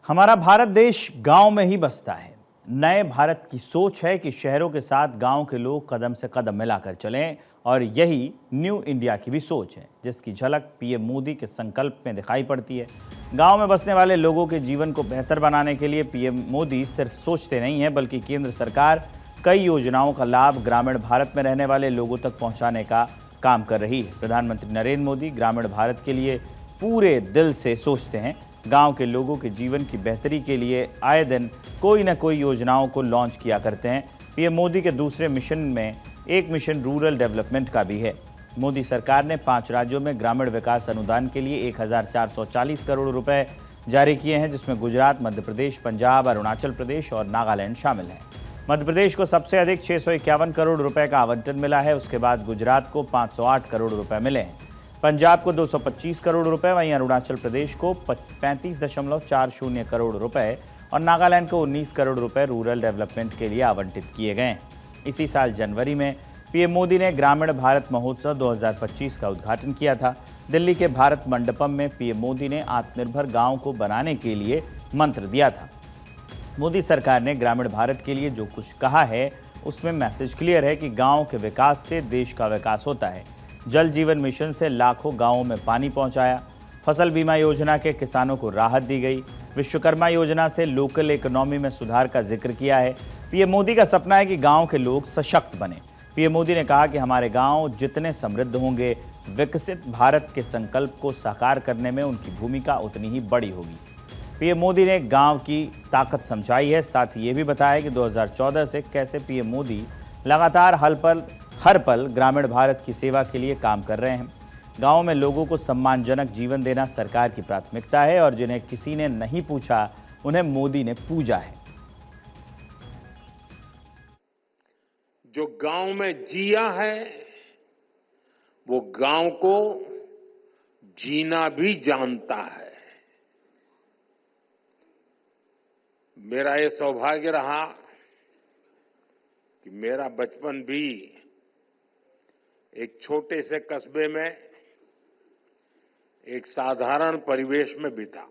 हमारा भारत देश गांव में ही बसता है। नए भारत की सोच है कि शहरों के साथ गांव के लोग कदम से कदम मिलाकर चलें और यही न्यू इंडिया की भी सोच है, जिसकी झलक पीएम मोदी के संकल्प में दिखाई पड़ती है। गांव में बसने वाले लोगों के जीवन को बेहतर बनाने के लिए पीएम मोदी सिर्फ सोचते नहीं हैं, बल्कि केंद्र सरकार कई योजनाओं का लाभ ग्रामीण भारत में रहने वाले लोगों तक पहुंचाने का काम कर रही है। प्रधानमंत्री नरेंद्र मोदी ग्रामीण भारत के लिए पूरे दिल से सोचते हैं। गांव के लोगों के जीवन की बेहतरी के लिए आए दिन कोई न कोई योजनाओं को लॉन्च किया करते हैं। पीएम मोदी के दूसरे मिशन में एक मिशन रूरल डेवलपमेंट का भी है। मोदी सरकार ने 5 राज्यों में ग्रामीण विकास अनुदान के लिए 1440 करोड़ रुपए जारी किए हैं, जिसमें गुजरात, मध्य प्रदेश, पंजाब, अरुणाचल प्रदेश और नागालैंड शामिल हैं। मध्य प्रदेश को सबसे अधिक 651 करोड़ रुपए का आवंटन मिला है। उसके बाद गुजरात को 508 करोड़ रुपए मिले हैं, पंजाब को 225 करोड़ रुपए, वहीं अरुणाचल प्रदेश को 35.40 करोड़ रुपए और नागालैंड को 19 करोड़ रुपए रूरल डेवलपमेंट के लिए आवंटित किए गए हैं। इसी साल जनवरी में पीएम मोदी ने ग्रामीण भारत महोत्सव 2025 का उद्घाटन किया था। दिल्ली के भारत मंडपम में पीएम मोदी ने आत्मनिर्भर गांव को बनाने के लिए मंत्र दिया था। मोदी सरकार ने ग्रामीण भारत के लिए जो कुछ कहा है, उसमें मैसेज क्लियर है कि गांव के विकास से देश का विकास होता है। जल जीवन मिशन से लाखों गांवों में पानी पहुंचाया। फसल बीमा योजना के किसानों को राहत दी गई। विश्वकर्मा योजना से लोकल इकोनॉमी में सुधार का जिक्र किया है। पीएम मोदी का सपना है कि गांव के लोग सशक्त बने। पीएम मोदी ने कहा कि हमारे गांव जितने समृद्ध होंगे, विकसित भारत के संकल्प को साकार करने में उनकी भूमिका उतनी ही बड़ी होगी। पीएम मोदी ने गांव की ताकत समझाई है। साथ ही ये भी बताया कि 2014 से कैसे पीएम मोदी लगातार हर पल ग्रामीण भारत की सेवा के लिए काम कर रहे हैं। गांव में लोगों को सम्मानजनक जीवन देना सरकार की प्राथमिकता है और जिन्हें किसी ने नहीं पूछा, उन्हें मोदी ने पूजा है। जो गांव में जिया है, वो गांव को जीना भी जानता है। मेरा ये सौभाग्य रहा कि मेरा बचपन भी एक छोटे से कस्बे में एक साधारण परिवेश में बीता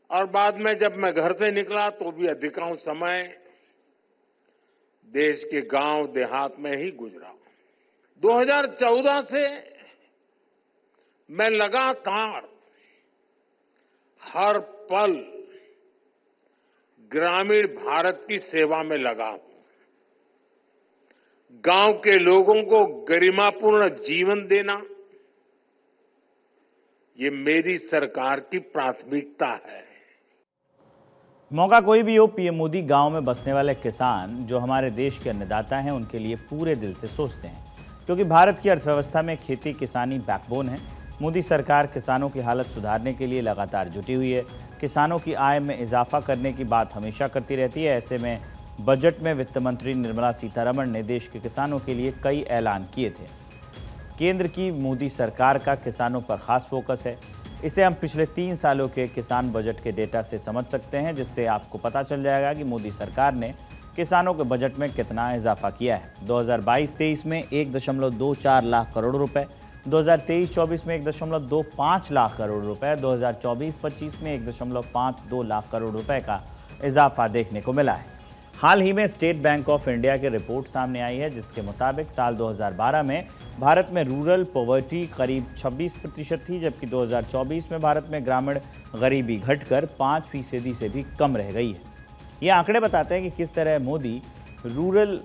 और बाद में जब मैं घर से निकला तो भी अधिकांश समय देश के गांव देहात में ही गुजरा। 2014 से मैं लगातार हर पल ग्रामीण भारत की सेवा में लगा हूं। गांव के लोगों को गरिमापूर्ण जीवन देना, ये मेरी सरकार की प्राथमिकता है। मौका कोई भी हो, पीएम मोदी गांव में बसने वाले किसान, जो हमारे देश के अन्नदाता हैं, उनके लिए पूरे दिल से सोचते हैं, क्योंकि भारत की अर्थव्यवस्था में खेती किसानी बैकबोन है। मोदी सरकार किसानों की हालत सुधारने के लिए लगातार जुटी हुई है। किसानों की आय में इजाफा करने की बात हमेशा करती रहती है। ऐसे में बजट में वित्त मंत्री निर्मला सीतारमण ने देश के किसानों के लिए कई ऐलान किए थे। केंद्र की मोदी सरकार का किसानों पर खास फोकस है। इसे हम पिछले 3 सालों के किसान बजट के डेटा से समझ सकते हैं, जिससे आपको पता चल जाएगा कि मोदी सरकार ने किसानों के बजट में कितना इजाफा किया है। 2022-23 में 1.24 लाख करोड़ रुपए, 2023-24 में 1.25 लाख करोड़ रुपए, 2024-25 में 1.52 लाख करोड़ रुपए का इजाफा देखने को मिला है। हाल ही में स्टेट बैंक ऑफ इंडिया की रिपोर्ट सामने आई है, जिसके मुताबिक साल 2012 में भारत में रूरल पॉवर्टी करीब 26% थी, जबकि 2024 में भारत में ग्रामीण गरीबी घटकर 5% से भी कम रह गई है। ये आंकड़े बताते हैं कि किस तरह मोदी रूरल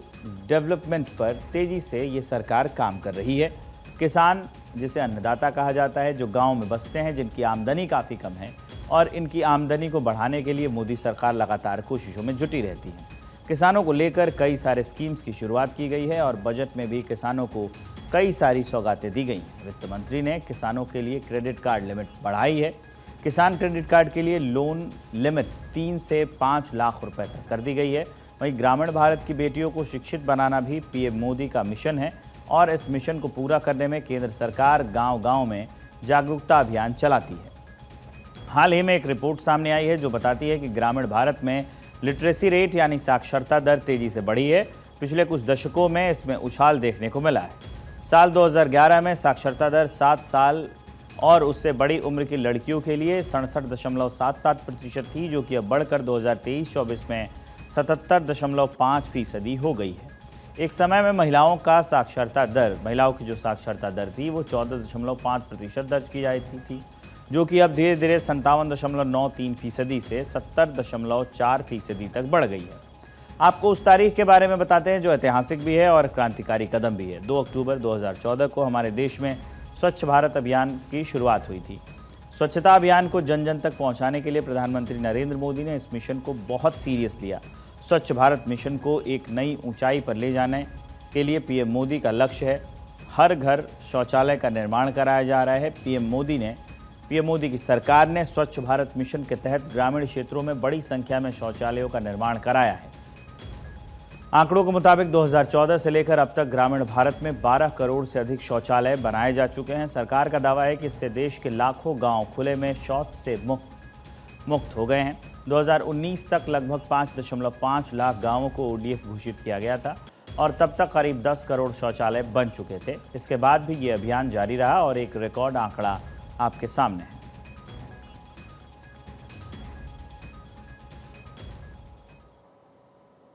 डेवलपमेंट पर तेजी से ये सरकार काम कर रही है। किसान, जिसे अन्नदाता कहा जाता है, जो गांव में बसते हैं, जिनकी आमदनी काफ़ी कम है और इनकी आमदनी को बढ़ाने के लिए मोदी सरकार लगातार कोशिशों में जुटी रहती है। किसानों को लेकर कई सारे स्कीम्स की शुरुआत की गई है और बजट में भी किसानों को कई सारी सौगातें दी गई हैं। वित्त मंत्री ने किसानों के लिए क्रेडिट कार्ड लिमिट बढ़ाई है। किसान क्रेडिट कार्ड के लिए लोन लिमिट 3 से 5 लाख रुपए तक कर दी गई है। वहीं ग्रामीण भारत की बेटियों को शिक्षित बनाना भी पीएम मोदी का मिशन है और इस मिशन को पूरा करने में केंद्र सरकार गांव-गांव में जागरूकता अभियान चलाती है। हाल ही में एक रिपोर्ट सामने आई है जो बताती है कि ग्रामीण भारत में लिटरेसी रेट यानी साक्षरता दर तेजी से बढ़ी है। पिछले कुछ दशकों में इसमें उछाल देखने को मिला है। साल 2011 में साक्षरता दर 7 साल और उससे बड़ी उम्र की लड़कियों के लिए 67.77% थी, जो कि अब बढ़कर 2023-24 में 77.5% हो गई है। एक समय में महिलाओं की जो साक्षरता दर थी वो 14.5% दर्ज की जाती थी, जो कि अब धीरे धीरे 57.93% से 70.4% तक बढ़ गई है। आपको उस तारीख के बारे में बताते हैं जो ऐतिहासिक भी है और क्रांतिकारी कदम भी है। 2 अक्टूबर 2014 को हमारे देश में स्वच्छ भारत अभियान की शुरुआत हुई थी। स्वच्छता अभियान को जन जन तक पहुंचाने के लिए प्रधानमंत्री नरेंद्र मोदी ने इस मिशन को बहुत सीरियस लिया। स्वच्छ भारत मिशन को एक नई ऊंचाई पर ले जाने के लिए पीएम मोदी का लक्ष्य है हर घर शौचालय का निर्माण कराया जा रहा है। पीएम मोदी की सरकार ने स्वच्छ भारत मिशन के तहत ग्रामीण क्षेत्रों में बड़ी संख्या में शौचालयों का निर्माण कराया है। आंकड़ों के मुताबिक 2014 से लेकर अब तक ग्रामीण भारत में 12 करोड़ से अधिक शौचालय बनाए जा चुके हैं। सरकार का दावा है कि इससे देश के लाखों गांव खुले में शौच से मुक्त हो गए हैं। 2019 तक लगभग 5.5 लाख गांवों को ओडीएफ घोषित किया गया था और तब तक करीब 10 करोड़ शौचालय बन चुके थे। इसके बाद भी ये अभियान जारी रहा और एक रिकॉर्ड आंकड़ा आपके सामने है।